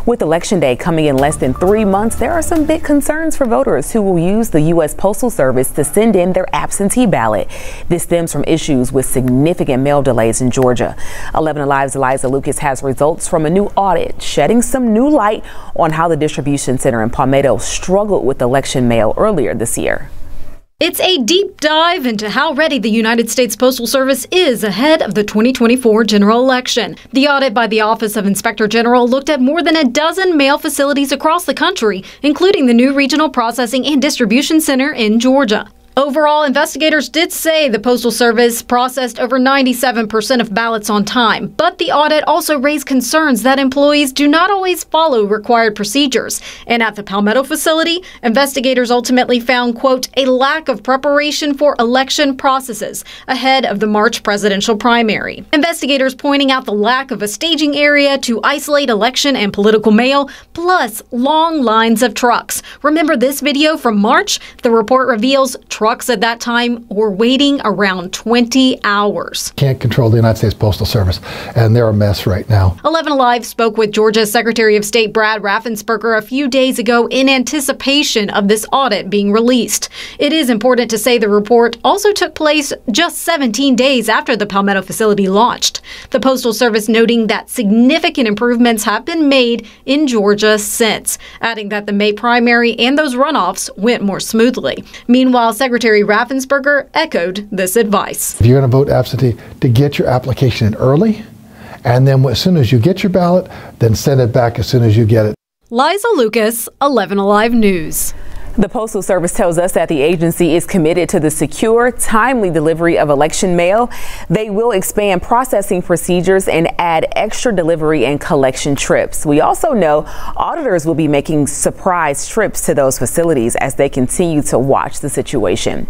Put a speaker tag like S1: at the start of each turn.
S1: With Election Day coming in less than 3 months, there are some big concerns for voters who will use the U.S. Postal Service to send in their absentee ballot. This stems from issues with significant mail delays in Georgia. 11 Alive's Eliza Lucas has results from a new audit, shedding some new light on how the distribution center in Palmetto struggled with election mail earlier this year.
S2: It's a deep dive into how ready the United States Postal Service is ahead of the 2024 general election. The audit by the Office of Inspector General looked at more than a dozen mail facilities across the country, including the new Regional Processing and Distribution Center in Georgia. Overall, investigators did say the Postal Service processed over 97% of ballots on time, but the audit also raised concerns that employees do not always follow required procedures. And at the Palmetto facility, investigators ultimately found, quote, a lack of preparation for election processes ahead of the March presidential primary. Investigators pointing out the lack of a staging area to isolate election and political mail, plus long lines of trucks. Remember this video from March? The report reveals trucks at that time were waiting around 20 hours.
S3: Can't control the United States Postal Service, and they're a mess right now.
S2: 11 Alive spoke with Georgia's Secretary of State Brad Raffensperger a few days ago in anticipation of this audit being released. It is important to say the report also took place just 17 days after the Palmetto facility launched. The Postal Service noting that significant improvements have been made in Georgia since, adding that the May primary and those runoffs went more smoothly. Meanwhile, Secretary Raffensperger echoed this advice.
S3: If you're going to vote absentee, to get your application in early, and then as soon as you get your ballot, then send it back as soon as you get it.
S2: Liza Lucas, 11 Alive News.
S1: The Postal Service tells us that the agency is committed to the secure, timely delivery of election mail. They will expand processing procedures and add extra delivery and collection trips. We also know auditors will be making surprise trips to those facilities as they continue to watch the situation.